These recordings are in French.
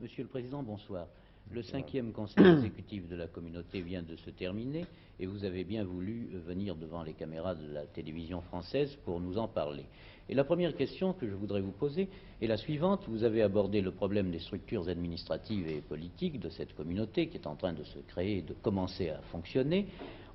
Monsieur le Président, bonsoir. Le 5e Conseil exécutif de la communauté vient de se terminer et vous avez bien voulu venir devant les caméras de la télévision française pour nous en parler. Et la première question que je voudrais vous poser est la suivante. Vous avez abordé le problème des structures administratives et politiques de cette communauté qui est en train de se créer et de commencer à fonctionner.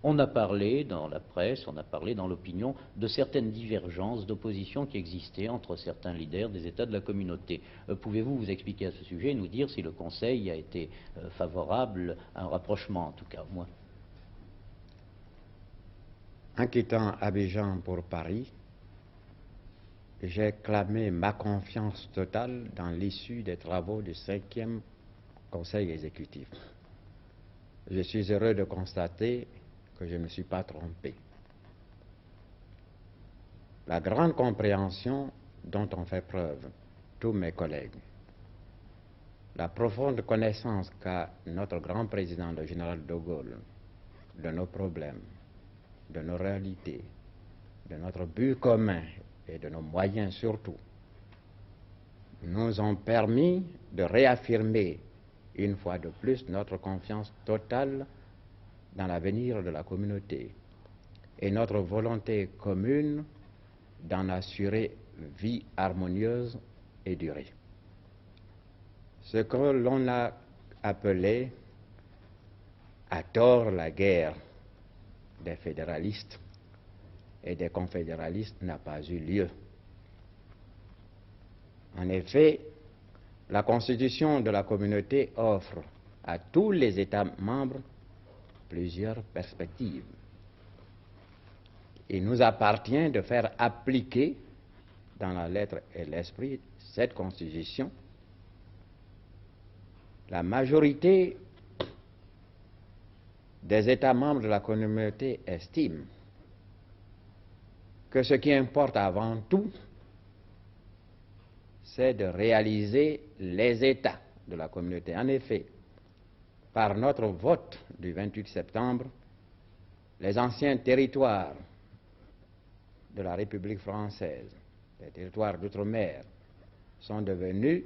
On a parlé dans la presse, on a parlé dans l'opinion de certaines divergences d'opposition qui existaient entre certains leaders des États de la communauté. Pouvez-vous vous expliquer à ce sujet et nous dire si le Conseil a été favorable à un rapprochement, en tout cas, au moins? En quittant Abidjan pour Paris, j'ai clamé ma confiance totale dans l'issue des travaux du 5e Conseil exécutif. Je suis heureux de constater que je ne me suis pas trompé. La grande compréhension dont ont fait preuve tous mes collègues, la profonde connaissance qu'a notre grand président, le général de Gaulle, de nos problèmes, de nos réalités, de notre but commun et de nos moyens surtout, nous ont permis de réaffirmer une fois de plus notre confiance totale dans l'avenir de la communauté et notre volonté commune d'en assurer vie harmonieuse et durée. Ce que l'on a appelé à tort la guerre des fédéralistes et des confédéralistes n'a pas eu lieu. En effet, la constitution de la communauté offre à tous les États membres plusieurs perspectives. Il nous appartient de faire appliquer dans la lettre et l'esprit cette constitution. La majorité des États membres de la communauté estime que ce qui importe avant tout, c'est de réaliser les États de la communauté. En effet, par notre vote du 28 septembre, les anciens territoires de la République française, les territoires d'outre-mer, sont devenus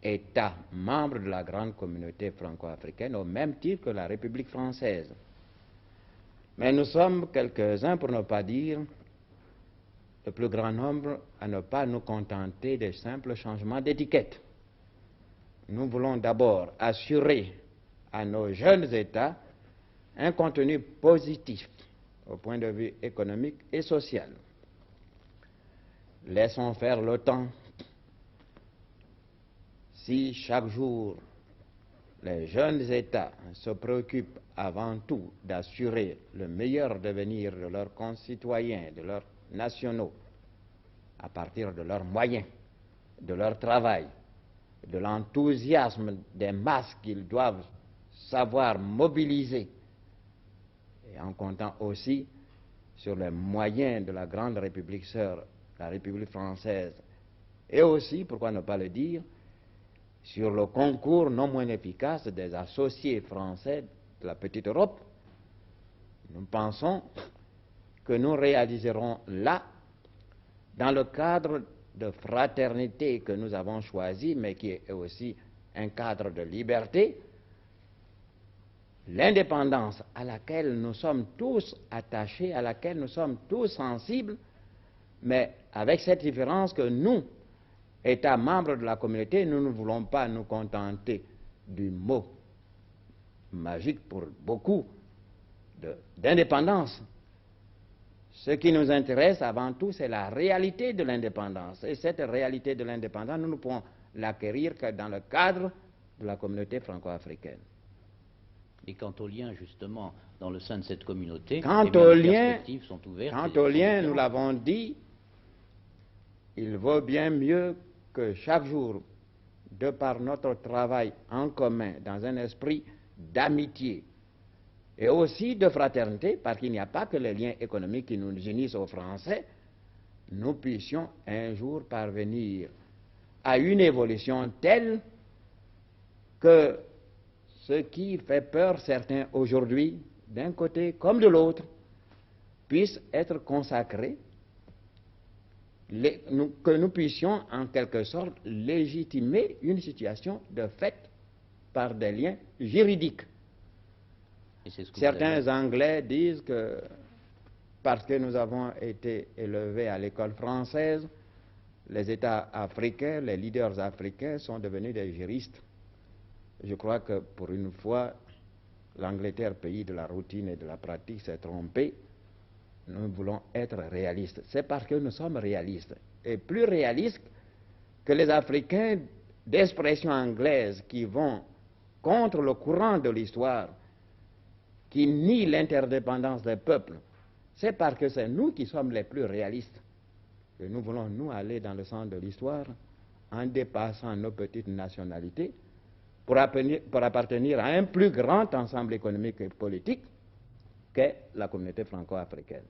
États membres de la grande communauté franco-africaine au même titre que la République française. Mais nous sommes quelques-uns, pour ne pas dire le plus grand nombre, à ne pas nous contenter de simples changements d'étiquette. Nous voulons d'abord assurer à nos jeunes États un contenu positif au point de vue économique et social. Laissons faire le temps. Si chaque jour les jeunes États se préoccupent avant tout d'assurer le meilleur devenir de leurs concitoyens, de leurs nationaux, à partir de leurs moyens, de leur travail, de l'enthousiasme des masses qu'ils doivent savoir mobiliser, et en comptant aussi sur les moyens de la grande République sœur, la République française, et aussi, pourquoi ne pas le dire, sur le concours non moins efficace des associés français de la petite Europe, nous pensons que nous réaliserons là, dans le cadre de fraternité que nous avons choisi, mais qui est aussi un cadre de liberté, l'indépendance à laquelle nous sommes tous attachés, à laquelle nous sommes tous sensibles, mais avec cette différence que nous, États membres de la communauté, nous ne voulons pas nous contenter du mot magique pour beaucoup d'indépendance. Ce qui nous intéresse avant tout, c'est la réalité de l'indépendance. Et cette réalité de l'indépendance, nous ne pouvons l'acquérir que dans le cadre de la communauté franco-africaine. Et quant aux liens, justement, dans le sein de cette communauté, quant les perspectives sont ouvertes. Quant aux liens, nous l'avons dit, il vaut bien mieux que chaque jour, de par notre travail en commun, dans un esprit d'amitié et aussi de fraternité, parce qu'il n'y a pas que les liens économiques qui nous unissent aux Français, nous puissions un jour parvenir à une évolution telle que ce qui fait peur certains aujourd'hui, d'un côté comme de l'autre, puisse être consacré que nous puissions en quelque sorte légitimer une situation de fait par des liens juridiques. Et c'est ce que Certains Anglais disent que parce que nous avons été élevés à l'école française, les États africains, les leaders africains sont devenus des juristes. Je crois que pour une fois, l'Angleterre, pays de la routine et de la pratique, s'est trompée. Nous voulons être réalistes. C'est parce que nous sommes réalistes. Et plus réalistes que les Africains d'expression anglaise qui vont contre le courant de l'histoire, qui nient l'interdépendance des peuples. C'est parce que c'est nous qui sommes les plus réalistes que nous voulons, nous, aller dans le sens de l'histoire en dépassant nos petites nationalités pour appartenir à un plus grand ensemble économique et politique qu'est la communauté franco-africaine.